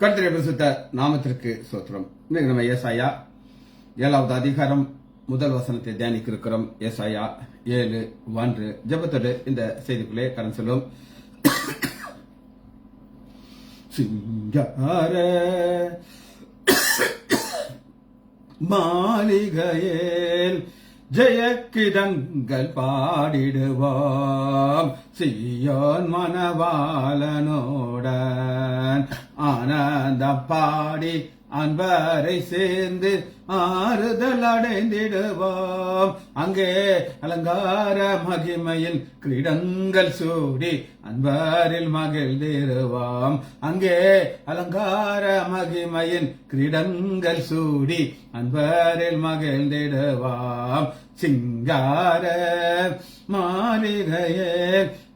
கர்த்தருடைய பரிசுத்த நாமத்திற்கு ஸ்தோத்திரம். இன்னைக்கு நம்ம ஏசாயா 7வது அதிகாரம் முதல் வசனத்தை தியானிக்க இருக்கிறோம். ஏசாயா 7:1 ஜெபத்தோடு இந்த செய்திக்குள்ளே கடந்து செல்லும். சிங்கார மாளிகையில் ஜெயக்கிதங்கள் பாடிடுவோம், சீயோன் மணவாளனோடன் ஆனந்தம் பாடி அன்பரை சேர்ந்து ஆறுதல் அடைந்திடுவோம். அங்கே அலங்கார மகிமையில் கிரீடங்கள் சூடி அன்பரில் மகிழ்ந்திடுவோம். அங்கே அலங்கார மகிமையின் கிரீடங்கள் சூடி அன்பரில் மகிழ்ந்திடுவோம். சிங்கார மாளிகையே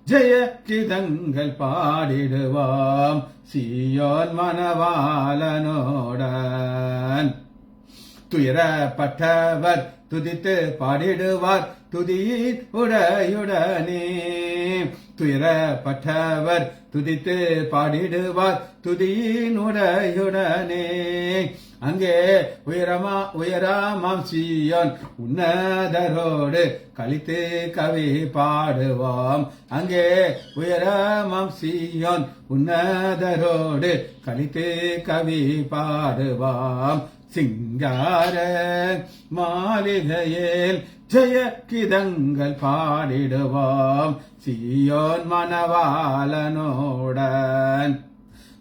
ஜெய கீதங்கள் பாடிடுவோம், சீயோன் மணவாளனோடன். துயரப்பட்டவர் துதித்து பாடிடுவார் துதியின் உடையுடனே. துயரப்பட்டவர் துதித்து பாடிடுவார் துதியின் உடையுடனே. அங்கே உயராமாம் சீயோன் உன்னதரோடு கலித்து கவி பாடுவோம். அங்கே உயராமாம் சீயோன் உன்னதரோடு கலித்து கவி பாடுவோம். சிங்கார மாளிகையில் ஜெய கீதங்கள் பாடிடுவோம், சீயோன் மணவாளனோடன்.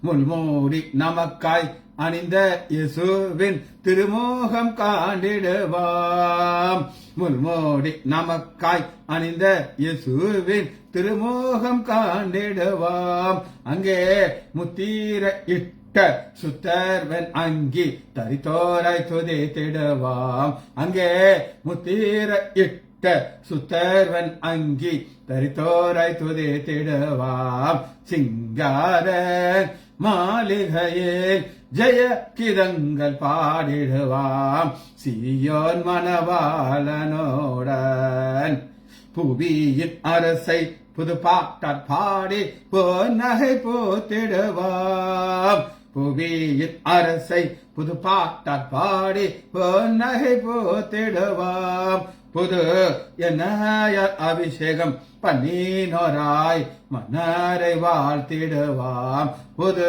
முள்மூடி நமக்காய் அணிந்த இயேசுவின் திருமுகம் காண்டிடுவோம். முள்மூடி நமக்காய் அணிந்த இயேசுவின் திருமுகம் காண்டிடுவோம். அங்கே முத்தீர சுத்தர்வன் அங்கி தரித்தோராய் துதித்திடுவாம். அங்கே முத்தீர இட்ட சுத்தர்வன் அங்கி தரித்தோராய் துதித்திடுவாம். சிங்கார மாளிகையில் ஜெய கீதங்கள் பாடிடுவாம், சீயோன் மணவாளனோடன். புவியின் அரசை புது பாட்டால் பாடி பொன்னகை போத்திடுவாம். புவியின் அரசை புது பாட்டால் பாடி பொன்னகை போத்திடுவாம். புது எண்ணெய அபிஷேகம் பன்னீனோராய் மன்னரை வாழ்த்திடுவாம். புது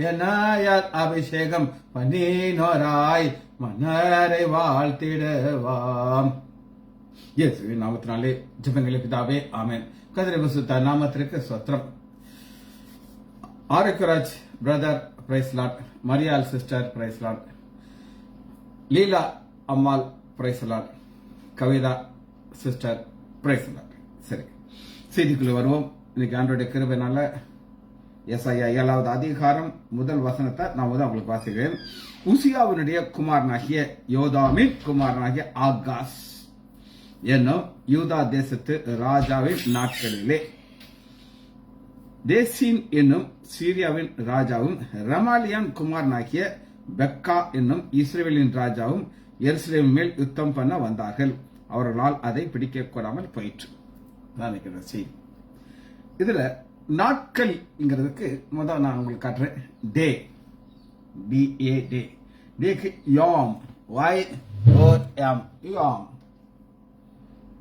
எண்ணெய அபிஷேகம் பன்னீனோராய் மன்னரை வாழ்த்திடுவாம். இயேசுவின் நாமத்தினாலே ஜெபங்களை பிதாவே, ஆமென். கர்த்தருடைய பரிசுத்த நாமத்திற்கு ஸ்தோத்திரம். Arokiyaraj brother praise lord, Mariyal sister praise lord, Leela Ammal praise lord, Kavitha sister praise lord. சரி, செய்திக்குள்ள வருவோம். இன்னைக்கு ஆண்டவருடைய கிருபையினால ஏசாயா 7வது அதிகாரம் முதல் வசனத்தை நான் உங்களுக்கு வாசிக்கிறேன். உசியாவினுடைய குமாரனாகிய யோதாமின் குமாரனாகிய ஆகாஸ் என்னும் யூதா தேசத்து ராஜாவின் நாட்களிலே தேசின் என்னும் சீரியாவின் ராஜாவும் ரமாலியான் குமாரனாகிய பெக்கா என்னும் இஸ்ரேலின் ராஜாவும் எருசலேமின் மேல் யுத்தம் பண்ண வந்தார்கள். அவர்களால் அதை பிடிக்க கூடாமல் போயிற்று. செய்தி இதுல நாட்கள்ங்கிறதுக்கு முதல் நான் உங்களுக்கு காட்டுறேன். டே, DA டே. டேக்கு யாம், YOM, யாம்.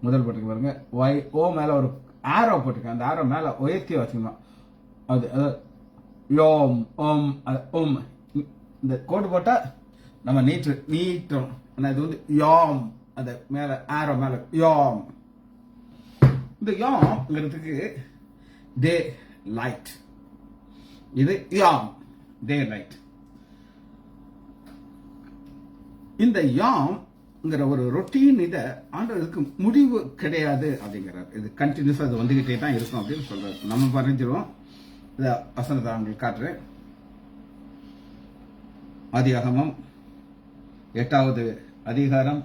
முதல் போட்டுக்க பாருங்க, ஓ மேல ஒரு ஆரோ போட்டுக்க, அந்த ஆரோ மேல உயர்த்தி வச்சுக்கணும். அது யோம் ஓம் ஓம். இந்த கோடு போட்டா நம்ம நீட்டோம். இது வந்து யாம், அந்த மேல ஆரோ மேல யாம். இந்த யாம்ங்கிறதுக்கு டே லைட், இது யாம் டே லைட். இந்த யாம் ஒரு ரொட்டீன், இதை ஆண்டதுக்கு முடிவு கிடையாது அப்படிங்கிறார். இது கண்டினியூஸா அது வந்துகிட்டே தான் இருக்கும் அப்படின்னு சொல்றாரு. நம்ம பறிஞ்சிருவோம். இத வசனத்தை உங்களுக்கு காட்டுறேன். ஆதியாகமம் 8வது அதிகாரம்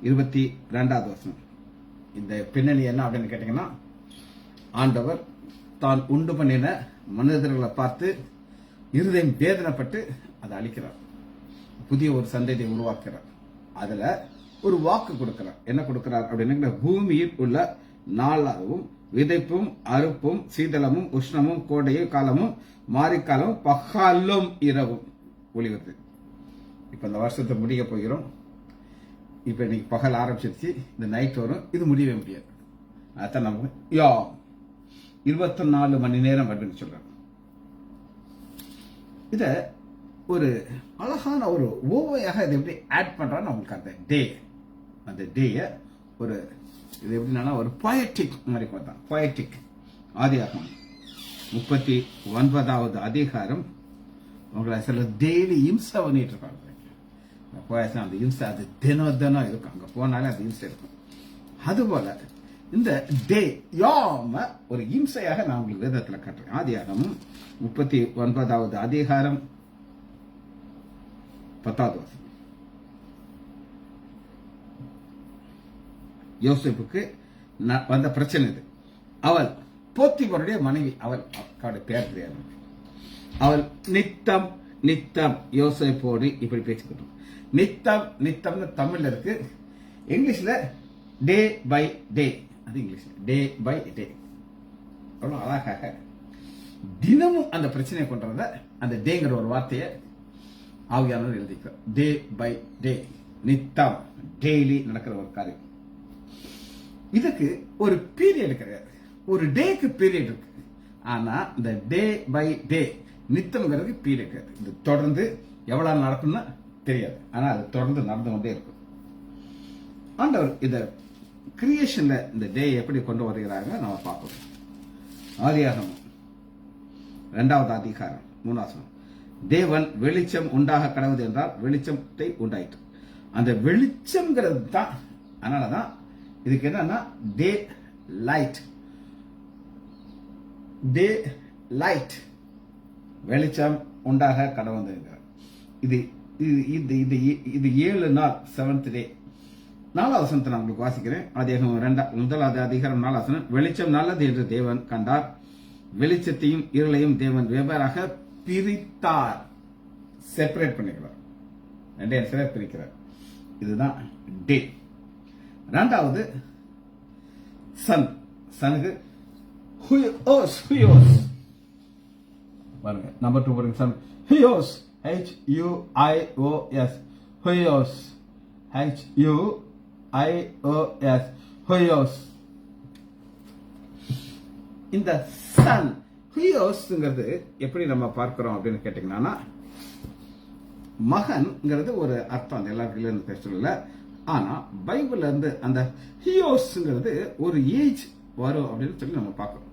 22வது வசனம். இந்த பின்னணி என்ன அப்படின்னு கேட்டீங்கன்னா, ஆண்டவர் தான் உண்டு பண்ணின மனிதர்களை பார்த்து இருதயம் வேதனைப்பட்டு அதை அழிக்கிறார். புதிய ஒரு சந்ததியை உருவாக்குறார். அதுல ஒரு வாக்கு கொடுக்கிறார். என்ன கொடுக்கிறார் அப்படின்னு, பூமியில் உள்ள 4வது விதைப்பும் அறுப்பும் சீதளமும் உஷ்ணமும் கோடையும் காலமும் மாரிக்காலமும் பகலும் இரவும் ஒளி வருது. இப்ப இந்த வருஷத்தை முடிய போகிறோம். இப்ப இன்னைக்கு பகல் ஆரம்பிச்சிருச்சு, இந்த நைட் வரும், இது முடியவே முடியாது. அதான் நம்ம 24 மணி நேரம் அப்படின்னு சொல்றாங்க. இத ஒரு அழகான ஒரு ஓவையாக இதை எப்படி ஆட் பண்றான்னு உங்களுக்கு அந்த டேய ஒரு இது எப்படின்னா ஒரு பொயட்டிக் மாதிரி பார்த்தா. பொயட்டிக் ஆதியாகமம் 39வது அதிகாரம். உங்களை சில டெய்லி இம்சை பண்ணிட்டு இருப்பாங்க. அந்த இம்சை அது தினம் இருக்கும். அங்க போனாலே அந்த இம்சை இருக்கும். அதுபோல இந்த டே யாம ஒரு இம்சையாக நான் உங்களுக்கு வேதத்துல காட்டுறேன். ஆதியாகமம் 39வது அதிகாரம் 10வது வசனம். யோசேப்புக்கு வந்த பிரச்சனை இது. அவள் போத்திபருடைய மனைவி. அவளுடைய பேர் தெரியாது. அவள் நித்தம் யோசேப்போடு இப்படி பேசிக்கிட்டோம். நித்தம்னு தமிழ்ல இருக்கு. இங்கிலீஷ்ல டே பை டே. அது இங்கிலீஷ்ல டே பை டே. அவ்வளவு அழகாக தினமும் அந்த பிரச்சனையை கொண்டு அந்த டேங்கிற ஒரு வார்த்தையை ஆவியானவர் எழுதிக்கிறார். டே பை டே, நித்தம், டெய்லி நடக்கிற ஒரு காரியம். இதுக்கு ஒரு பீரியட் கிடையாது. ஒரு டேக்கு பீரியட் இருக்கு. ஆனா இந்த டே பை டே நித்தம்ங்கிறது பீரியட் கிடையாது. இது தொடர்ந்து எவ்வளவு நடக்கும்னா தெரியாது. ஆனா அது தொடர்ந்து நடந்து கொண்டே இருக்கும். ஆண்டவர் இத கிரியேஷன்ல இந்த டே எப்படி கொண்டு வருகிறாங்க நம்ம பார்க்கணும். ஆதியாகமம் 2வது அதிகாரம் 3வது வசனம். தேவன் வெளிச்சம் உண்டாக கடவுது என்றால் வெளிச்சத்தை உண்டாயிற்று. அந்த வெளிச்சம்ங்கிறது தான். அதனாலதான் இதுக்கு என்னன்னா டே லைட் வெளிச்சம் உண்டாக கடவுது. இது இது இது இது 7 நாள் 7th டே. 4வது வசனத்தை நான் உங்களுக்கு வாசிக்கிறேன். ஆதியாகமம் 1வது அதிகாரம் 4வது வசனம். வெளிச்சம் நல்லது என்று தேவன் கண்டார். வெளிச்சத்தையும் இருளையும் தேவன் வெவ்வேறாக பிரித்தார். செப்பரேட் பண்ணிக்கிறார். ரெண்டே பிரிக்கிறார். இதுதான் டே. 2வது சனுக்கு ஹுயோஸ் பாருங்க. நம்பர் 2 பாருங்க. சன் ஹுயோஸ் HUIOS ஹுயோஸ் HUIOS ஹுயோஸ். இந்த சன் ஹுயோஸ்ங்கிறது எப்படி நம்ம பார்க்கிறோம் அப்படின்னு கேட்டீங்கன்னா, மகன்ங்கிறது ஒரு அர்த்தம் அந்த எல்லாருக்கும் பேசல. ஆனா பைபிள்ல இருந்து அந்த ஹியோஸ்ங்கிறது ஒரு ஏஜ் வரும் அப்படின்னு சொல்லி நம்ம பார்க்கிறோம்.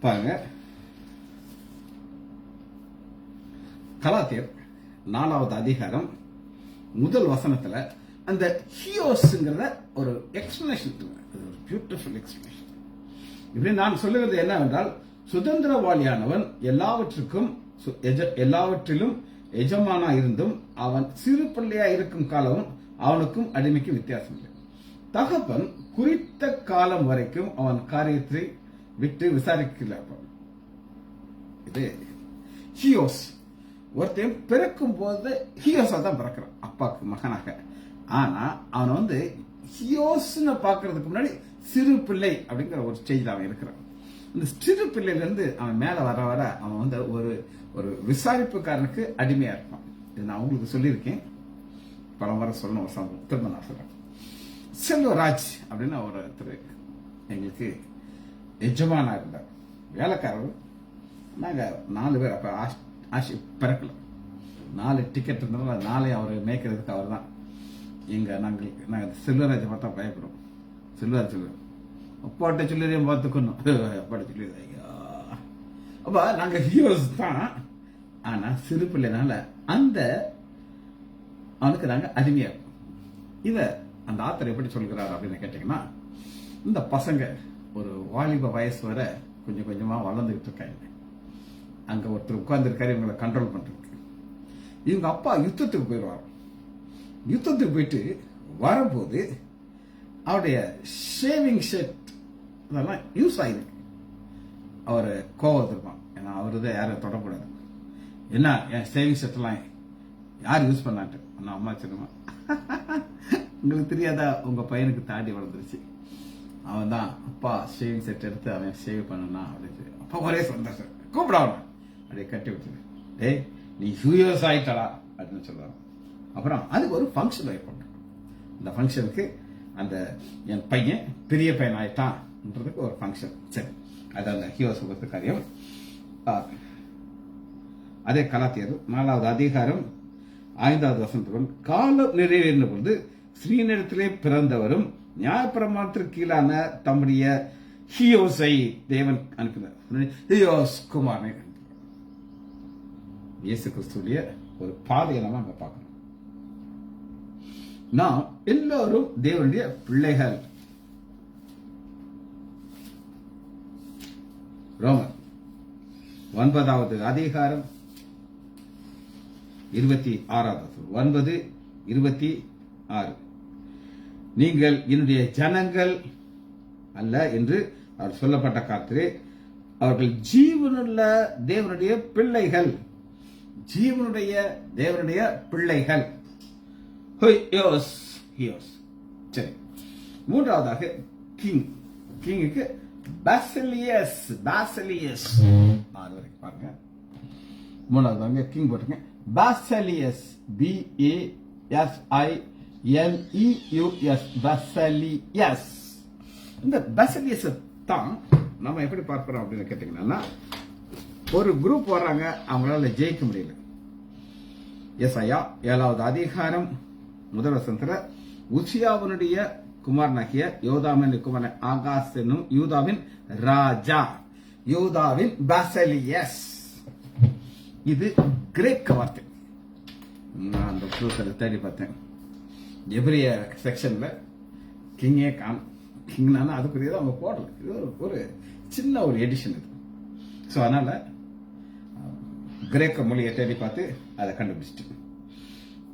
பாருங்க, கலாத்தியர் 4வது அதிகாரம் 1 வசனத்துல அந்த ஹியோஸ்ங்கிறத ஒரு எக்ஸ்பிளனேஷன், ஒரு பியூட்டிஃபுல் எக்ஸ்பிளனேஷன். இப்படி நான் சொல்லுவது என்னவென்றால், சுதந்திரவாளியானவன் எல்லாவற்றிலும் எஜமானா இருந்தும் அவன் சிறு பிள்ளையா இருக்கும் காலமும் அவனுக்கும் அடிமைக்கும் வித்தியாசம் இல்லை. தகப்பன் குறித்த காலம் வரைக்கும் அவன் காரியத்தை விட்டு விசாரிக்கல. இது ஹியோஸ். ஒருத்தையும் பிறக்கும் போது ஹியோஸா தான் பிறக்கிறான், அப்பாக்கு மகனாக. ஆனா அவன் ஹியோஸ்னு பாக்குறதுக்கு முன்னாடி சிறு பிள்ளை அப்படிங்கிற ஒரு ஸ்டேஜ்ல அவன் இருக்கிறான். இந்த சிறு பிள்ளையில இருந்து அவன் மேல வர அவன் ஒரு விசாரிப்புக்காரனுக்கு அடிமையா இருப்பான். இது நான் உங்களுக்கு சொல்லியிருக்கேன், பல முறை சொல்லணும். ஒரு சம்பவம் திரும்ப நான் சொல்றேன். செல்வராஜ் அப்படின்னு ஒருத்தர் எங்களுக்கு எஜமானா இருந்தார், வேலைக்காரர். நாங்க 4 பேர். அப்ப ஆஷி பிறக்கல. 4 டிக்கெட் இருந்தாலும் 4 அவர் மேய்க்கிறதுக்கு அவர் தான். நாங்க செல்வராஜை பார்த்தா பயப்படுவோம். செல்வராஜ் சொல்லுவோம், அப்பாட்ட சொல்லியும் பார்த்துக்கணும், அப்பாட்ட சொல்லி. அப்ப நாங்க ஹீரோஸ் தான். ஆனா சிறு பிள்ளைனால அவனுக்கு நாங்க அடிமையா இருக்கும். இத அந்த ஆத்தர் எப்படி சொல்கிறார் அப்படின்னு கேட்டீங்கன்னா, இந்த பசங்க ஒரு வாலிப வயசு வர கொஞ்சம் கொஞ்சமா வளர்ந்துகிட்டு இருக்காங்க. அங்க ஒருத்தர் உட்கார்ந்து இருக்காரு இவங்களை கண்ட்ரோல் பண்றதுக்கு. இவங்க அப்பா யுத்தத்துக்கு போயிடுவார். யுத்தத்துக்கு போயிட்டு வரும்போது அவருடைய ஷேவிங் ஷர்ட் இதெல்லாம் யூஸ் ஆயிருக்கு. அவர் கோவம் இருப்பான், ஏன்னா அவரு தான் யாரும் தொடக்கூடாது. என்ன என் ஷேவிங் ஷர்ட் எல்லாம் யார் யூஸ் பண்ணான்ட்டு நான் அம்மா சொல்லுமா உங்களுக்கு தெரியாதா உங்க பையனுக்கு தாடி வளர்ந்துருச்சு, அவன் தான் அப்பா ஷேவிங் செட் எடுத்து அவன் ஷேவ் பண்ணனா அப்படின்னு அப்பா ஒரே சந்தோஷம் கூப்பிடாவா அப்படியே கட்டி விட்டுரு, டேய் நீ ஹியூஸ் ஆயிட்டடா அப்படின்னு சொல்றாங்க. அப்புறம் அதுக்கு ஒரு ஃபங்க்ஷன் ஏற்படும். இந்த ஃபங்க்ஷனுக்கு அந்த என் பையன் பெரிய பையன் ஆயிட்டான்றதுக்கு ஒரு ஃபங்க்ஷன். சரி, அது அந்த ஹியோஸ் கொடுத்த காரியம். அதே கலாத்தியர் 4வது அதிகாரம் 5வது வசனத்துடன் காலம் நிறைவேறின பொழுது ஸ்ரீனிடத்திலே பிறந்தவரும் நியாயப்பிரமாணத்திற்கு கீழான தம்முடைய ஹியோஸை தேவன் அனுப்பினார். ஹியோஸ் குமாரனை இயேசு கிறிஸ்துடைய ஒரு பாதையை நம்ம அங்க பார்க்கணும். நாம் எல்லாரும் தேவனுடைய பிள்ளைகள். ரோமர் 9வது அதிகாரம் 26வது 9:26 நீங்கள் என்னுடைய ஜனங்கள் அல்ல என்று அவர் சொல்லப்பட்ட காலத்திலே அவர்கள் ஜீவனுள்ள தேவனுடைய பிள்ளைகள். ஜீவனுடைய தேவனுடைய பிள்ளைகள். சரி, மூன்றாவதாக கிங். கிங்குக்கு பாசிலியஸ். அது வரைக்கும் பாருங்க. மூணாவதாக கிங் போட்டுங்க. பாசிலியஸ் BASILEUS பாசிலியஸ். இந்த பாசிலியஸ் தான் நம்ம எப்படி பார்க்கிறோம் அப்படின்னு கேட்டீங்கன்னா, ஒரு குரூப் வர்றாங்க, அவங்களால ஜெயிக்க முடியல. எசாயா 7வது அதிகாரம் 1 வசனத்துல உசியாவினுடைய குமாரனாகிய யோதாமின் குமாரன் ஆகாஸ் என்னும் யூதாவின் ராஜா, யூதாவின் பாசிலியஸ். இது கிரேக்க வார்த்தை. நான் அந்த புத்தகத்தை தேடி பார்த்தேன். எபிரிய செக்ஷன்ல கிங்கே கிங்னா அதுக்குரியதை அவங்க போடல. இது ஒரு சின்ன ஒரு எடிஷன் இது. ஸோ அதனால கிரேக்க மொழியை தேடி பார்த்து அதை கண்டுபிடிச்சிட்டு,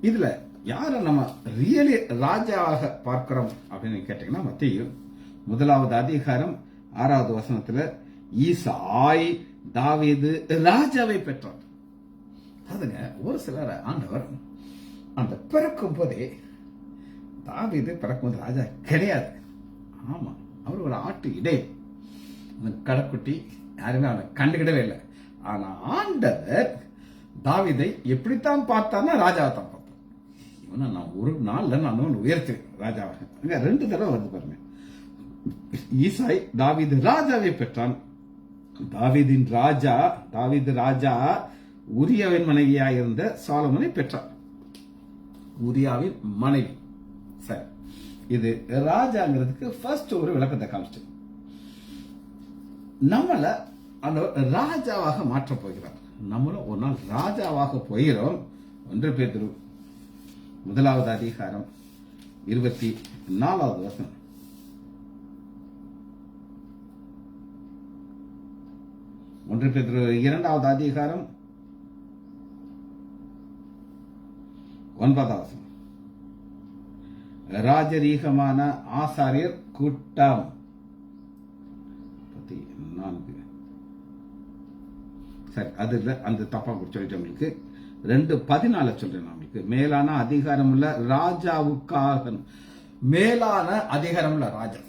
இதுல யார நம்ம ரியலி ராஜாவாக பார்க்கிறோம் அப்படின்னு கேட்டீங்கன்னா, மத்தேயு 1வது அதிகாரம் 6வது வசனத்துல ஈசாய் தாவீது ராஜாவை பெற்றார். அதுங்க ஒரு சிலர் ஆண்டவர் அந்த பிறக்கும் போதே, தாவீது பிறக்கும் போது ராஜா கிடையாது. ஆமா, அவர் ஒரு ஆட்டு இடை, கடைக்குட்டி, யாருமே அவனை கண்டுக்கிடவே இல்லை. ஆனா ஆண்டவர் தாவீதை எப்படித்தான் பார்த்தான்னா ராஜாவை தான் பார்த்தான். இவனை நான் ஒரு நாள்ல நான் உயர்த்துவேன் ராஜாவாக. 2 தடவை வந்து பாருங்க. ஈசாய் தாவீது ராஜாவை பெற்றான். தாவீது ராஜா உரியாவின் மனைவியாக இருந்த சாலமோனை பெற்றார். உரியாவின் மனைவி. சரி, இது ராஜாங்கிறதுக்கு ஃபர்ஸ்ட் ஒரு விளக்கத்தை காமிச்சு நம்மள அந்த ராஜாவாக மாற்றப் போகிறார். நம்மளும் ஒரு நாள் ராஜாவாக போகிறோம். 1 பேதுரு 1வது அதிகாரம் 24வது வசனம். 1 பேதுரு 2வது அதிகாரம் 9வது வசனம். ராஜரீகமான ஆசாரியர் கூட்டம் 4. சரி, அதுல அந்த தப்பா சொல்லிட்டு உங்களுக்கு 2:14 சொல்றேன். உங்களுக்கு மேலான அதிகாரம் உள்ள ராஜாவுக்காக, மேலான அதிகாரம் உள்ள ராஜா.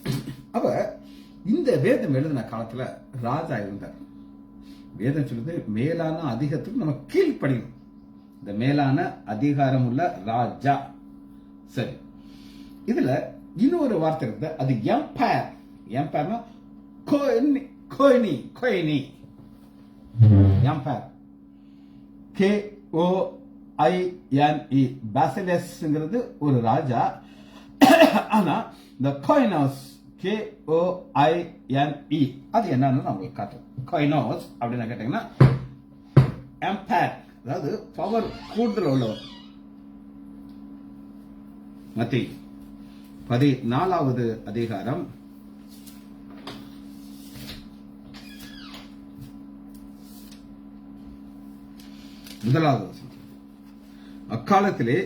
அப்ப இந்த வேதம் எழுதின காலத்துல ராஜா இருந்தார். வேதம் சொல்லுது மேலான அதிகாரத்துக்கு நம்ம கீழ்ப்படியும். இந்த மேலான அதிகாரம் உள்ள ராஜா. சரி, இதுல இன்னொரு வார்த்தை இருக்கு, அது எம்பயர். எம்பயர்னா கோயினி எம்பயர். KOINE. பாசிலியஸ்ங்கிறது ஒரு ராஜா. ஆனா இந்த கோயினோஸ் KOINE அது என்னன்னு நான் உங்களுக்கு காட்டுறேன். கோயினோஸ் அப்படின்னு கேட்டீங்கன்னா எம்பயர், அதாவது பவர் கூடுதல் உள்ளவர். மத்தேயு 14வது அதிகாரம் 1வது வசனம். அக்காலத்திலே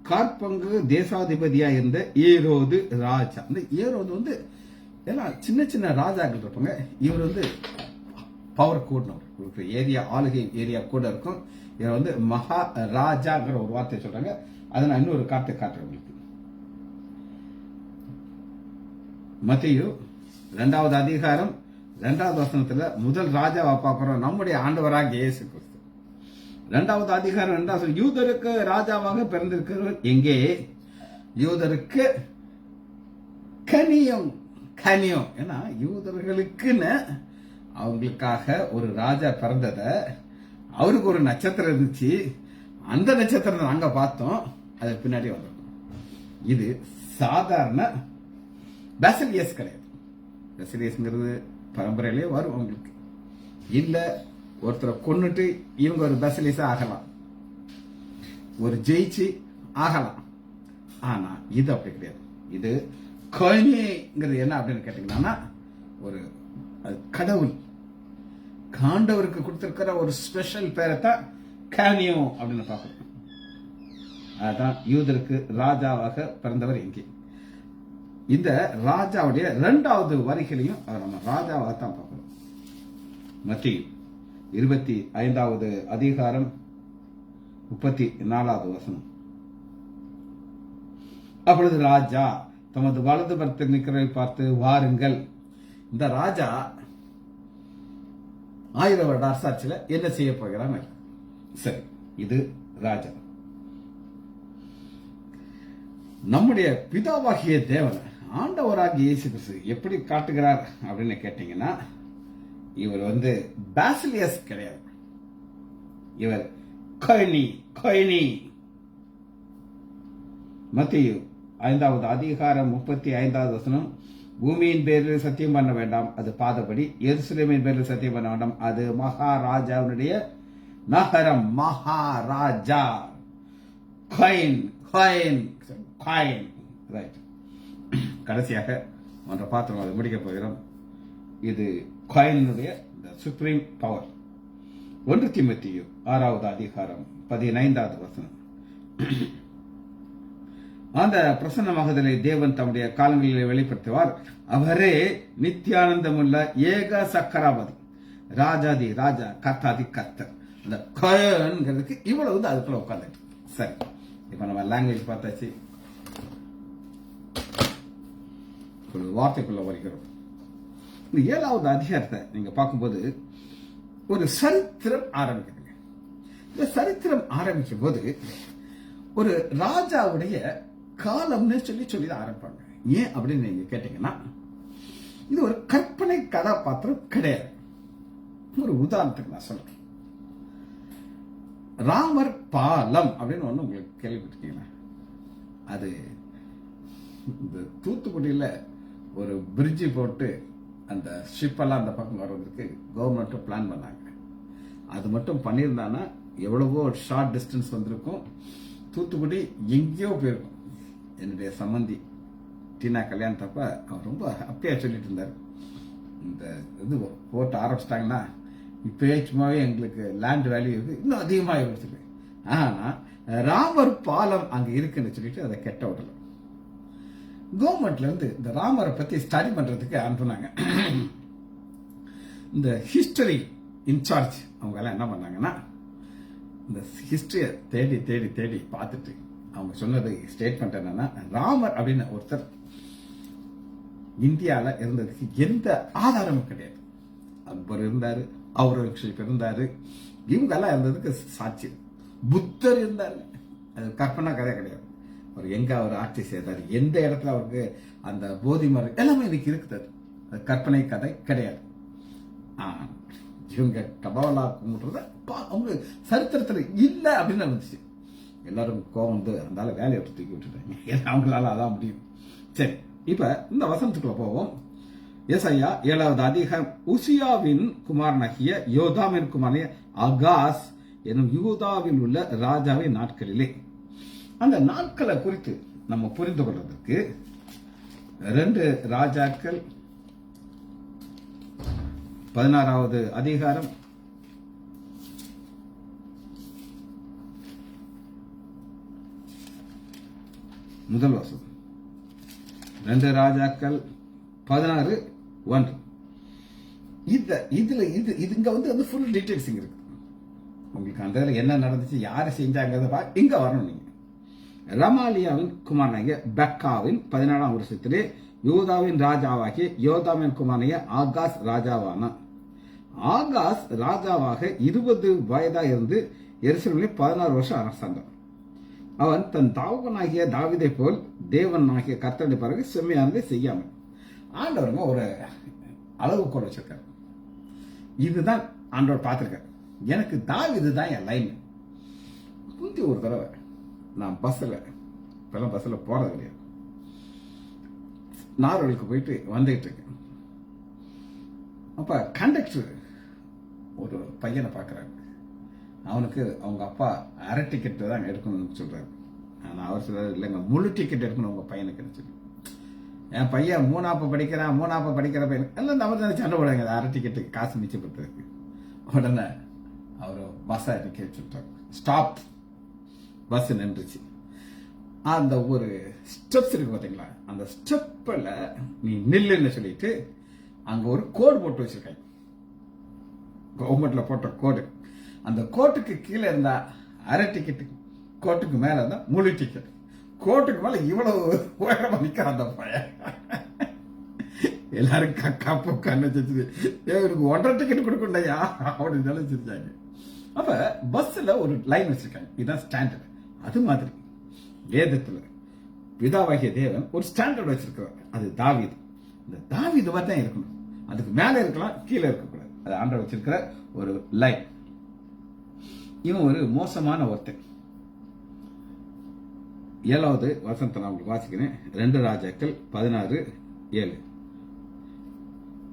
காற்பங்கு தேசாதிபதியா இருந்த ஏரோது ராஜா. இந்த ஏரோது எல்லாம் சின்ன சின்ன ராஜாக்கள் இருப்பாங்க. இவர் பவர் கூடணும். ஏரியா ஆளுகை ஏரியா கூட இருக்கும். இவர் வந்து மகாராஜாங்கிற ஒரு வார்த்தையை சொல்றாங்க. அதை நான் இன்னொரு கார்த்தை காட்டுறேன் உங்களுக்கு. மத்தேயு 2வது அதிகாரம் 2வது வசனத்துல முதல் ராஜாவை பார்க்கிறோம், நம்முடைய ஆண்டவராகிய இயேசு கிறிஸ்து. 2வது அதிகாரம் 2வது வசனம், யூதருக்கு ராஜாவாக பிறந்திருக்கிறவர் எங்கே? யூதருக்கு கனியம். ஏன்னா யூதர்களுக்குன்னு அவங்களுக்காக ஒரு ராஜா பிறந்தத, அவருக்கு ஒரு நட்சத்திரம் இருந்துச்சு, அந்த நட்சத்திரம் நாங்க பார்த்தோம், அது பின்னாடி வந்திருக்கோம். இது சாதாரண பேசிலியஸ் கிடையாது. பேசிலியஸ்ங்கிறது பரம்பரையிலே வரும் அவங்களுக்கு. இல்ல ஒருத்தரை கொன்னுட்டு இவங்க ஒரு பேசிலியஸா ஆகலாம், ஒரு ஜெயிச்சு ஆகலாம். ஆனா இது அப்படி கிடையாது. இது கோயினிங்கிறது என்ன அப்படின்னு கேட்டீங்கன்னா, ஒரு கடவுள் காண்டவருக்கு கொடுத்திருக்கிற ஒரு ஸ்பெஷல் பேரை தான் கானியோ அப்படின்னு பார்க்கணும். அதான் யூதருக்கு ராஜாவாக பிறந்தவர் எங்கே. இந்த ராஜாவுடைய 2வது வரிகளையும் நம்ம ராஜாவாக தான் பார்க்கணும். மத்தேயு 25வது அதிகாரம் 34வது வசனம். அப்பொழுது ராஜா தமது வலது பக்கத்தில் நிற்கிறதை பார்த்து, வாருங்கள். இந்த ராஜா 1000 வருட அரசாட்சியில என்ன செய்ய போகிறான்? சரி, இது ராஜா. நம்முடைய பிதாவாகிய தேவன் ஆண்டவராகிய இயேசு கிறிஸ்து எப்படி காட்டுகிறார் அப்படின்னு கேட்டீங்கன்னா, இவர் வந்து பேசிலியஸ் கிடையாது, இவர் கோயினி. மத்தேயு 5வது அதிகாரம் 35வது வசனம், பூமியின் பேரில் சத்தியம் பண்ண வேண்டாம், அது பாதபடி. எருசலேமின் பேரில் சத்தியம் பண்ண வேண்டாம், அது மகாராஜாவுடைய நகரம். மகாராஜா காயின். ரைட். கடைசியாக ஒன்றை பாத்திரம் அதை முடிக்க போகிறோம். இது காயினுடைய சுப்ரீம் பவர். 1 தீமோத்தேயு 6வது அதிகாரம் 15வது வசனம். அந்த பிரசன்னமாகுதலை தேவன் தம்முடைய காலங்களில் வெளிப்படுத்துவார். அவரே நித்தியானந்தமுள்ள ஏக சக்கராவதி, ராஜாதி ராஜா, கர்த்தாதி கர்த்தர். அந்த காயின்ங்கிறதுக்கு இவ்வளவு அதுக்குள்ள உட்கார்ந்துட்டு. சரி, இப்ப நம்ம லாங்குவேஜ் பார்த்தாச்சு, ஒரு வார்த்தைக்குள்ள வருகிறோம். இந்த 7வது அதிகாரத்தை நீங்க பார்க்கும்போது ஒரு சரித்திரம் ஆரம்பிக்குதுங்க. இந்த சரித்திரம் ஆரம்பிக்கும் போது ஒரு ராஜாவுடைய காலம்னு சொல்லி தான் ஆரம்பிப்பாங்க. ஏன் அப்படின்னு நீங்க கேட்டீங்கன்னா, இது ஒரு கற்பனை கதாபாத்திரம் கிடையாது. ஒரு உதாரணத்துக்கு நான் சொல்றேன். ராமர் பாலம் அப்படின்னு ஒண்ணு உங்களுக்கு கேள்விப்பட்டிருக்கீங்களா? அது இந்த தூத்துக்குடியில ஒரு பிரிட்ஜி போட்டு அந்த ஷிப் எல்லாம் அந்த பக்கம் வர்றதுக்கு கவர்மெண்ட் பிளான் பண்ணாங்க. அது மட்டும் பண்ணியிருந்தானா எவ்வளவோ ஷார்ட் டிஸ்டன்ஸ் வந்திருக்கும். தூத்துக்குடி எங்கேயோ போயிருக்கும். என்னுடைய சம்பந்தி டீனா கல்யாணத்தப்ப அவர் ரொம்ப ஹாப்பியா சொல்லிட்டு இருந்தார், இந்த இது போட்டு ஆரம்பிச்சிட்டாங்கன்னா இப்பயே சும்மாவே எங்களுக்கு லேண்ட் வேல்யூ இருக்கு, இன்னும் அதிகமாக எடுத்துருக்கு. ஆனா ராமர் பாலம் அங்க இருக்குன்னு சொல்லிட்டு அதை கெட்ட விடல. கவர்மெண்ட்ல இருந்து இந்த ராமரை பத்தி ஸ்டடி பண்றதுக்கு அனுப்புனாங்க. இந்த ஹிஸ்டரி இன்சார்ஜ் அவங்க எல்லாம் என்ன பண்ணாங்கன்னா, இந்த ஹிஸ்டரியை தேடி தேடி தேடி பார்த்துட்டு அவங்க சொன்னது ஸ்டேட்மெண்ட் என்னன்னா, ராமர் அப்படின்னு ஒருத்தர் இந்தியால இருந்ததுக்கு எந்த ஆதாரமும் கிடையாது. அக்பர் இருந்தாரு, அவுரங்கசீப் இருந்தாரு, இவங்க எல்லாம் இருந்ததுக்கு சாட்சி. புத்தர் இருந்தாரு, அது கற்பனை கதை கிடையாது. அவர் எங்க அவர் ஆட்சி செய்தார், எந்த இடத்துல அவருக்கு அந்த போதி மரம் எல்லாமே இன்னைக்கு இருக்குது. அது கற்பனை கதை கிடையாது. இவங்க கபாலா கும்பிடுறத அவங்க சரித்திரத்துல இல்ல அப்படின்னு இருந்துச்சு. எல்லாரும் கோவம் வந்து அதனால வேலையை விட்டு தூக்கி விட்டுட்டாங்க. அவங்களால அதான் முடியும். சரி, இப்ப இந்த வசனத்துக்குள்ள போவோம். ஏசாயா 7வது அதிகாரம், உசியாவின் குமாரனாகிய யோதாமின் குமாரனாகிய ஆகாஸ் எனும் யூதாவில் உள்ள ராஜாவின் நாட்களிலே. அந்த நாட்களை குறித்து நம்ம புரிந்து கொள்வதற்கு 2 ராஜாக்கள் 16வது அதிகாரம் 1 வசனம். 2 ராஜாக்கள் 16:1. இதுல இங்க வந்து ஃபுல் டீடைல்ஸ் இருக்கு. உங்களுக்கு அந்த இதில் என்ன நடந்துச்சு, யாரு செஞ்சாங்கிறத இங்க வரணும் நீங்க. ரமாலியாவின் குமாரனாகிய பெக்காவின் 17ஆம் வருஷத்திலே யூதாவின் ராஜாவாகிய யோதாமின் குமாரனாகிய ஆகாஸ் ராஜாவானான். ஆகாஸ் ராஜாவாக 20 வயதா இருந்து எருசலேமில் 16 வருஷம் அரசாண்டான். அவன் தன் தாவனாகிய தாவீதை போல் தேவன் ஆகிய கர்த்தருடைய பிறகு செம்மையானதை செய்யாமல். ஆண்டவருங்க ஒரு அளவு கூட வச்சிருக்காரு. இதுதான் ஆண்டவர் பார்த்திருக்காரு. எனக்கு தாவீது தான் என் லைன். முந்தி ஒரு தடவை நான் இப்பெல்லாம் பஸ்ஸில் போறது கிடையாது, நார்வேலுக்கு போயிட்டு வந்துகிட்டு இருக்கேன். அப்ப கண்டக்டர் ஒரு பையனை பார்க்குறாரு. அவனுக்கு அவங்க அப்பா அரை டிக்கெட் தான் எடுக்கணும்னு சொல்றாரு. ஆனால் அவர் சொல்றாரு, இல்லைங்க முழு டிக்கெட் எடுக்கணும் உங்க பையனுக்கு சொல்லி. என் பையன் மூணாப்ப படிக்கிற பையன் எல்லாம் நம்ம தானே சண்டை போடுறாங்க அரை டிக்கெட்டுக்கு காசு மிச்சப்படுத்துறதுக்கு. உடனே அவர் பஸ்ஸை நிக்க வச்சுட்டார். ஸ்டாப், பஸ் நின்றுச்சு. அந்த ஒரு ஸ்டெப்ஸ் இருக்கு பாத்தீங்களா, அந்த ஸ்டெப்ல நீ நில்லுன்னு சொல்லிட்டு அங்க ஒரு கோடு போட்டு வச்சிருக்காங்க, கவர்மெண்ட்ல போட்ட கோடு. அந்த கோட்டுக்கு கீழே இருந்தா அரை டிக்கெட், கோட்டுக்கு மேல இருந்தா முழு டிக்கெட். கோட்டுக்கு மேல இவ்வளவு உயரமா நிக்கிற அந்த பையன். எல்லாரும் கப்பு கண்ணு வச்சு இவருக்கு 1.5 டிக்கெட் கொடுக்கணும்யா அப்படின்னு நினைச்சிருச்சாங்க. அப்ப பஸ்ல ஒரு லைன் வச்சிருக்காங்க, இதுதான் ஸ்டாண்டர்ட். அது மாதிரி வேதத்துல பிதாவாகிய தேவன் ஒரு ஸ்டாண்டர்ட் வச்சிருக்கிறார். அது தாவீது. இந்த தாவீது தான் இருக்கணும், அதுக்கு மேல இருக்கலாம், கீழே இருக்கக்கூடாது. அது ஆண்டவர் வச்சிருக்கிற ஒரு லைன். இவன் ஒரு மோசமான ஒருத்தன். 7வது வசனத்தை நான் உங்களுக்கு வாசிக்கிறேன். 2 ராஜாக்கள் 16:7.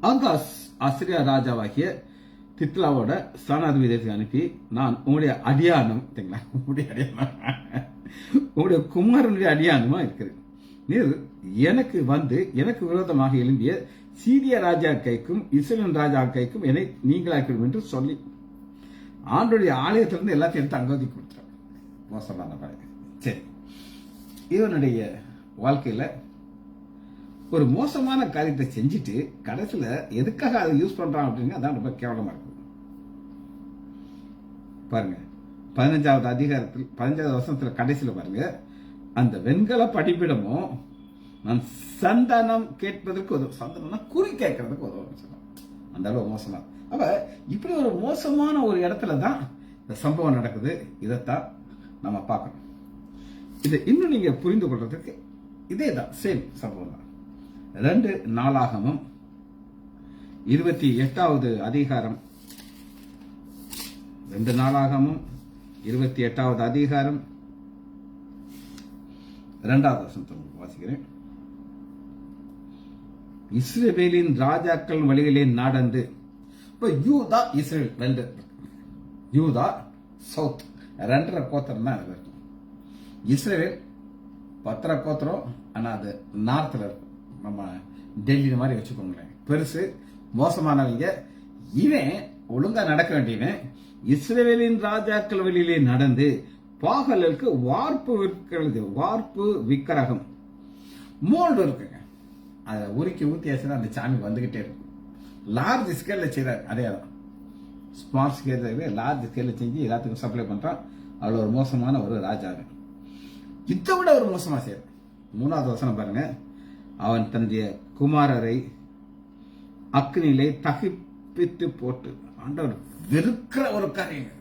ஆகாஸ் அசிரியா ராஜாவாகிய தித்லாவோட ஸ்தானாதிபதியை அனுப்பி, நான் உங்களுடைய அடியானம், உங்களுடைய குமாரனுடைய அடியானமா இருக்கிறேன். நீர் எனக்கு வந்து எனக்கு விரோதமாக எழும்பிய சீரிய ராஜா கைக்கும் இஸ்ரேல் ராஜா கைக்கும் என்னை நீங்களாக்கிடும் என்று சொல்லி ஆண்டுடைய ஆலயத்திலிருந்து எல்லாத்தையும் எடுத்து அங்கோதி கொடுத்தார். மோசமான பழக்கம். சரி, இவனுடைய வாழ்க்கையில ஒரு மோசமான காரியத்தை செஞ்சுட்டு கடைசியில எதுக்காக அதை யூஸ் பண்றான் அப்படின்னு அதான் ரொம்ப கேவலமா இருக்கு. பாருங்க, 15வது அதிகாரத்தில் 15வது வசனத்துல கடைசியில பாருங்க, அந்த வெண்கல படிப்பிடமும் நான் சந்தானம் கேட்பதற்கு உதவும். சந்தானம்னா குறி கேட்கறதுக்கு உதவும் சொன்னான். அந்த அளவு மோசமா. அப்ப இப்படி ஒரு மோசமான ஒரு இடத்துல தான் இந்த சம்பவம் நடக்குது. இதைத்தான் நம்ம பார்க்கணும். இதை இன்னும் நீங்க புரிந்து கொள்றதுக்கு இதே தான் சேம் சம்பவம் தான். 2 நாளாகமும் 28வது அதிகாரம், 2 நாளாகமும் 28வது அதிகாரம் 2வது வசனத்தை வாசிக்கிறேன். இஸ்ரவேலின் ராஜாக்கள் வழியிலே நடந்து, இப்ப யூதா இஸ்ரேல் 2, யூதா சவுத் 2.5 கோத்திரம் தான் இருக்கும். இஸ்ரேல் 10 கோத்திரம், ஆனா அது நார்த்ல இருக்கும். நம்ம டெல்லி மாதிரி வச்சுக்கோங்களேன். பெருசு, மோசமானவங்க. இவன் ஒழுங்கா நடக்க வேண்டியவன் இஸ்ரவேலின் ராஜாக்கள் வழியிலே நடந்து பாகலுக்கு வார்ப்பு விக்கிரகம் மோல்டு இருக்குங்க, அதை உருக்கி ஊத்தியாச்சுன்னா அந்த சாமி வந்துகிட்டே இருக்கும். லார்ஜ் ஸ்கேல்ல செய்யறாரு. அதே தான் ஸ்மால் ஸ்கேல், லார்ஜ் ஸ்கேல்ல செஞ்சு எல்லாத்துக்கும் சப்ளை பண்றான். அவ்வளவு ஒரு மோசமான ஒரு ராஜாவை. இதை விட ஒரு மோசமா செய்யறான். 3வது வசனம் பாருங்க, அவன் தன்னுடைய குமாரரை அக்னியிலே தகிப்பித்து போட்டு, ஆண்டவர் வெறுக்கிற ஒரு காரியங்க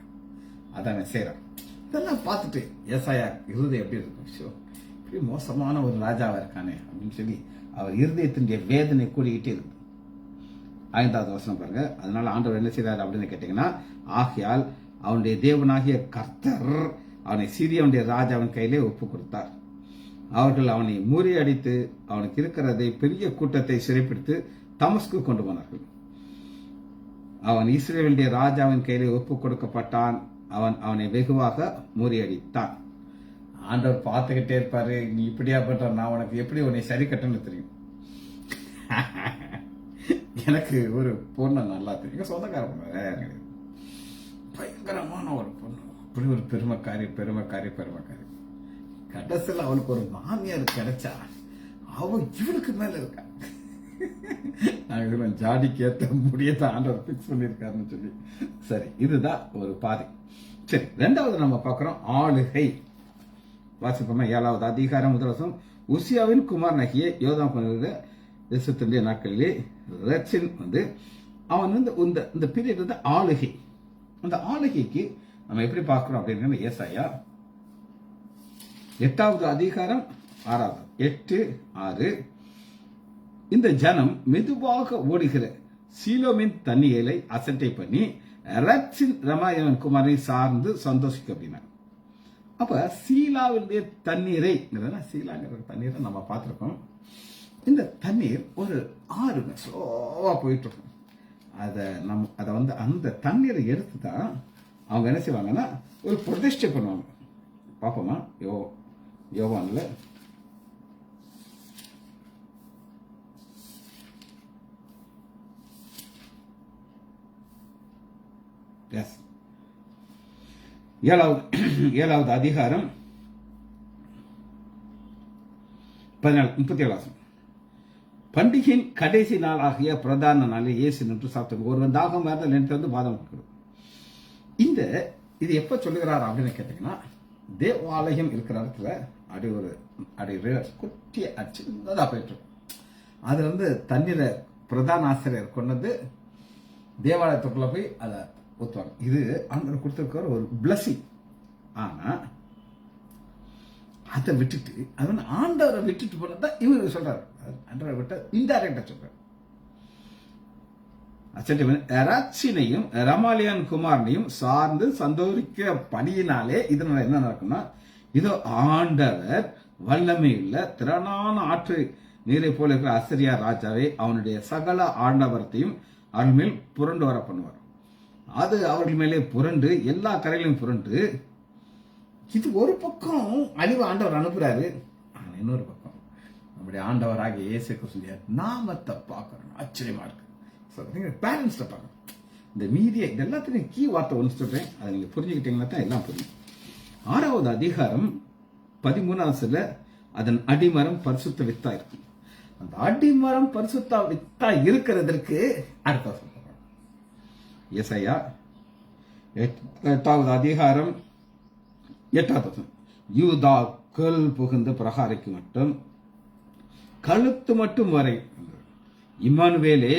அதான் செய்யறான். இதெல்லாம் பார்த்துட்டு ஏசாயா இருதயம் எப்படி இருக்கும், இப்படி மோசமான ஒரு ராஜாவா இருக்கானே அப்படின்னு சொல்லி அவர் இருதயத்தினுடைய வேதனை கூடிக்கிட்டே இருக்கு. 5வது வசனம் பாருங்க, அதனால ஆண்டவர் என்ன செய்தார் அப்படின்னு கேட்டீங்கன்னா, ஆகையால் அவனுடைய தேவனாகிய கர்த்தர் அவனை சீரியனுடைய ராஜாவின் கையிலே ஒப்பு கொடுத்தார். அவர்கள் அவனை முறியடித்து அவனுக்கு இருக்கிறதை பெரிய கூட்டத்தை சிறைப்பிடித்து தமஸ்கு கொண்டு போனார்கள். அவன் இஸ்ரவேலுடைய ராஜாவின் கையிலே ஒப்பு கொடுக்கப்பட்டான். அவன் அவனை வெகுவாக முறியடித்தான். ஆண்டவர் பார்த்துக்கிட்டே இருப்பாரு, நீ இப்படியா பண்ற, நான் உனக்கு எப்படி உன்னை சரி கட்டணும்னு தெரியும். எனக்கு ஒரு பொண்ணு நல்லா தெரியும், சொந்தக்கார பொண்ணு, வேற கிடையாது. பயங்கரமான ஒரு பொண்ணு, அப்படி ஒரு பெருமைக்காரி. கடைசியில் அவளுக்கு ஒரு மாமியார் கிடைச்சா அவ இவனுக்கு மேல இருக்கா. நாங்க சொல்லுவோம் ஜாடிக்கு ஏற்ற முடியத்தை ஆண்டவர் பிக்ஸ் பண்ணியிருக்காருன்னு சொல்லி. சரி, இதுதான் ஒரு பாதை. சரி, ரெண்டாவது நம்ம பார்க்கிறோம் ஆளுகை. வாசிப்போமா? 7வது அதிகாரம் 1 வசனம். உசியாவின் குமாரனாகிய யோதாம் தேசத்தினுடைய நாட்களிலே ரச்சின் அவன் இந்த பீரியட் ஆளுகை. அந்த ஆளுகைக்கு நம்ம எப்படி பார்க்கிறோம் அப்படின்னு ஏசாயா 8வது அதிகாரம் 6வது 8:6. இந்த ஜனம் மெதுவாக ஓடுகிற சீலோமின் தண்ணீரை அசட்டை பண்ணி ரச்சின் ரமாயவன் குமாரை சார்ந்து சந்தோஷிக்க அப்படின்னா, அப்ப சீலாவுடைய தண்ணீரை, சீலாங்கிற தண்ணீரை நம்ம பார்த்திருக்கோம். இந்த தண்ணீர் ஒரு ஆறு ஸ்லோவா போயிட்டு இருக்கும். அதை அந்த தண்ணீரை எடுத்து தான் அவங்க என்ன செய்வாங்கன்னா ஒரு பிரதிஷ்டை பண்ணுவாங்க. பார்ப்போமா? யோவான்ல ஏழாவது அதிகாரம் 37. பண்டிகையின் கடைசி நாள் ஆகிய பிரதான நாளில் இயேசு நின்று சாப்பிட்டு ஒருவன் தாகம் வேறு நின்று பாதம் கொடுக்கிறது. இது எப்ப சொல்லுகிறார் அப்படின்னு கேட்டீங்கன்னா, தேவாலயம் இருக்கிற இடத்துல குட்டிய சின்னதா போயிட்டு அது தண்ணீரை பிரதான ஆசிரியர் கொண்டது தேவாலயத்துக்குள்ள போய் அதை ஊத்துவாங்க. இது ஆண்டவர் கொடுத்திருக்கிற ஒரு பிளஸிங். ஆனா அதை விட்டுட்டு ஆண்டவரை விட்டுட்டு போனதான் இவரு சொல்றாரு. ஆண்டவரை விட்ட இன்டைரக்டா சொல்றாரு. ரச்சினையும் ரமாலியான் குமாரனையும் சார்ந்து சந்தோரிக்க பணியினாலே இதனால என்ன நடக்கும்னா, இதோ ஆண்டவர் வல்லமையுள்ள திறனான ஆற்று நீரை போல இருக்கிற அசரியா ராஜாவை அவனுடைய சகல ஆண்டவரத்தையும் அவர்கள் மேல் புரண்டு வர பண்ணுவார். அது அவர்கள் மேலே புரண்டு எல்லா கரையிலும் புரண்டு, இது ஒரு பக்கம் அழிவு ஆண்டவர் அனுப்புறாரு. ஆனா இன்னொரு பக்கம் நம்முடைய ஆண்டவராகிய இயேசு கிறிஸ்துவின் நாமத்தை பார்க்கணும். ஆச்சரியமா இருக்கு. பேரண்ட்ஸ்ல பார்க்கணும். இந்த மீதியை எல்லாத்தையும் கீ வார்த்தை ஒன்று சொல்றேன், அதை நீங்க புரிஞ்சுக்கிட்டீங்கன்னா தான் எல்லாம் புரியும். 6வது அதிகாரம் 13 அதன் அடிமரம் பரிசுத்த வித்தா இருக்கும். அந்த அடிமரம் பரிசுத்த வித்தா இருக்கிறதற்கு அடுத்த சொல்றாங்க. ஏசாயா 8வது அதிகாரம் 8வது. யூதா கல் புகுந்த பிரகாரைக்கு மட்டும் கழுத்து மட்டும் வரை இம்மானுவேலே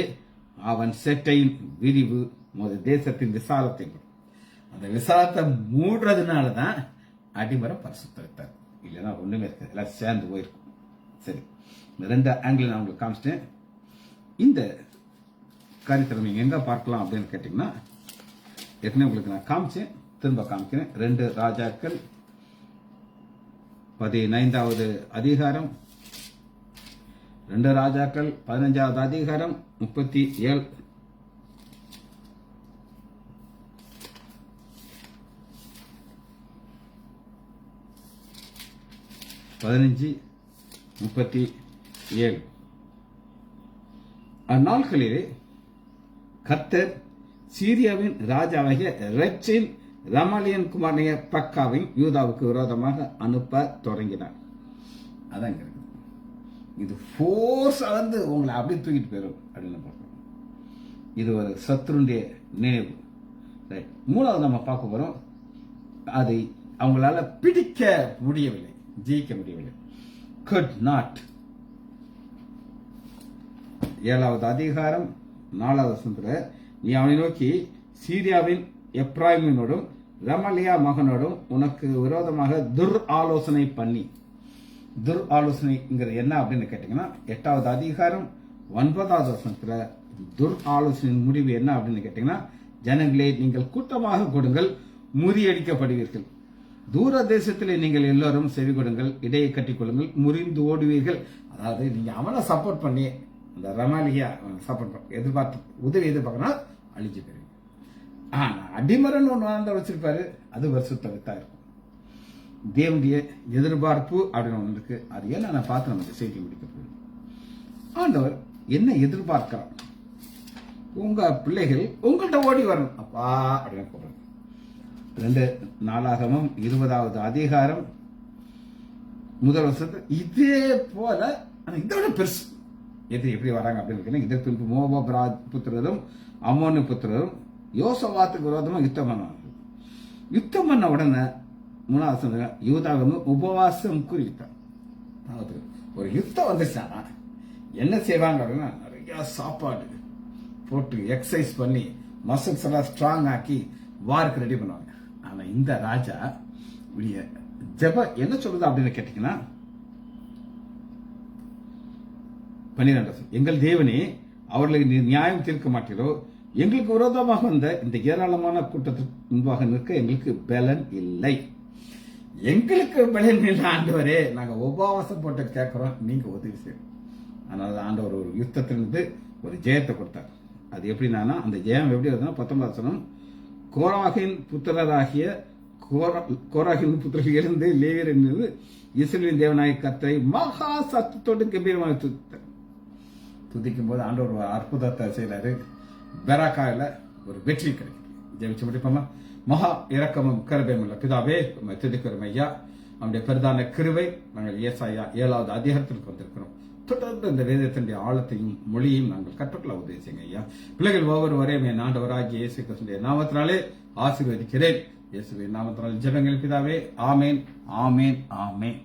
அவன் செட்டையின் விரிவு தேசத்தின் விசாலத்தை, அந்த விசாலத்தை மூடுறதுனாலதான் அடிமரம் பரிசுத்த வித்தார். இல்லைன்னா ஒண்ணுமே இருக்காது, எல்லாம் சேர்ந்து போயிருக்கும். சரி, இந்த 2 ஆங்கிள் நான் உங்களுக்கு காமிச்சிட்டேன். இந்த காரியத்தை நீங்க எங்க பார்க்கலாம் அப்படின்னு கேட்டீங்கன்னா, ஏற்கனவே உங்களுக்கு நான் காமிச்சேன், திரும்ப காமிக்கிறேன். 2 ராஜாக்கள் 15வது அதிகாரம், 2 ராஜாக்கள் 15வது அதிகாரம் 37. 15:37. அந்நாட்களிலே கர்த்தர் சீரியாவின் ராஜாவாகிய ரெச்சின் ரமாலியன் குமாரனைய பக்காவின் யூதாவுக்கு விரோதமாக அனுப்ப தொடங்கினார். அதான் இருக்கு. இது ஃபோர்ஸ் உங்களை அப்படி தூக்கிட்டு போயிடும் அப்படின்னு பார்க்கணும். இது ஒரு சத்ருடைய நினைவு. ரைட். 3வது நம்ம பார்க்க போறோம், அதை அவங்களால பிடிக்க முடியவில்லை, ஜெயிக்க முடியவில்லை. could not. 7வது அதிகாரம் 4வது வசனத்துல, நீ அவனை நோக்கி சீரியாவின் எப்ராயிமினோடும் ரமலியா மகனோடும் உனக்கு விரோதமாக ஆலோசனை பண்ணி. ஆலோசனைங்கிறது என்ன அப்படின்னு கேட்டீங்கன்னா, 8வது அதிகாரம் 9வது வசனத்துல ஆலோசனையின் முடிவு என்ன அப்படின்னு கேட்டீங்கன்னா, ஜனங்களே நீங்கள் கூட்டமாக கொடுங்கள், முறியடிக்கப்படுவீர்கள். தூர தேசத்திலே நீங்கள் எல்லாரும் செவி கொடுங்கள், இடையை கட்டிக் கொள்ளுங்கள், முறிந்து ஓடுவீர்கள். அதாவது நீங்க அவனை சப்போர்ட் பண்ணி, அந்த ரமாலியா சப்போர்ட் பண்ணி உதவி எதிர்பார்க்கணும், அழிஞ்சு போயிருங்க. ஆனா அடிமரன் ஒன்று வச்சிருப்பாரு, அது வருஷத்தை வித்தா இருக்கும். தேவனுடைய எதிர்பார்ப்பு அப்படின்னு ஒன்று இருக்கு. அது ஏன்னா நான் பார்த்து நமக்கு செய்தி முடிக்க போகிறேன். ஆண்டவர் என்ன எதிர்பார்க்கிறார்? உங்க பிள்ளைகள் உங்கள்கிட்ட ஓடி வரணும் அப்பா அப்படின்னு சொல்றாங்க. 2 நாளாகமம் 20வது அதிகாரம் 1 வருஷத்து இதே போல, இதை விட பெருசு எது எப்படி வராங்க அப்படின்னு இதற்கு பின்பு மோபா புத்திரரும் அம்மோனு புத்திரரும் யோசபாத்துக்கு விரோதமா யுத்தம் பண்ணுவாங்க. யுத்தம் பண்ண உடனே 3வது யூதா உபவாசம் குறித்தான். அதாவது ஒரு யுத்தம் வந்துச்சுன்னா என்ன செய்வாங்க அப்படின்னா நிறைய சாப்பாடு போட்டு எக்ஸசைஸ் பண்ணி மசில்ஸ் எல்லாம் ஸ்ட்ராங் ஆக்கி வாருக்கு ரெடி பண்ணுவாங்க. ஆனா இந்த ராஜா ஜெப என்ன சொல்லுது அப்படின்னு கேட்டீங்கன்னா 12 எங்கள் தேவனே அவர்களுக்கு நீ நியாயம் தீர்க்க மாட்டீரோ, எங்களுக்கு விரோதமாக வந்த இந்த ஏராளமான கூட்டத்திற்கு முன்பாக நிற்க எங்களுக்கு பலன் இல்லை. எங்களுக்கு பலன் இல்லை ஆண்டவரே, நாங்க உபவாசம் போட்டு கேட்கிறோம், நீங்க உதவி செய்யும். அதனால ஆண்டவர் ஒரு யுத்தத்திலிருந்து ஒரு ஜெயத்தை கொடுத்தார். அது எப்படின்னா அந்த ஜெயம் எப்படி வருதுன்னா 19 கோராகின் புத்திரராகிய கோராகின் புத்திரர்கள் எழுந்து லேவியர் என்பது இஸ்ரவேலின் தேவனாய கர்த்தரை மகா சத்தத்தோடு கம்பீரமாக துதிக்கும் போது ஆண்டவர் ஒரு அற்புதத்தை செய்யறாரு. பெராக்காயில ஒரு வெற்றி கிடைக்குது. ஜெயிச்சு முடிப்போமா? மகா இரக்கமும் கருபையும் உள்ள பிதாவே துதிக்கிறோம் ஐயா. அவனுடைய பெரிதான கிருபை நாங்கள் ஏசாயா 7வது அதிகாரத்திற்கு வந்திருக்கிறோம். தொடர்ந்து இந்த வேதத்தினுடைய ஆழத்தையும் மொழியையும் நாங்கள் கற்றுக்கொள்ள உதவி செய்யுங்க ஐயா. பிள்ளைகள் ஒவ்வொருவரையும் என் ஆண்டவராகிய இயேசு கிறிஸ்துவினுடைய நாமத்தினாலே ஆசீர்வதிக்கிறேன். இயேசுவின் நாமத்தினால் ஜெபங்கள் பிதாவே. ஆமேன், ஆமேன், ஆமேன்.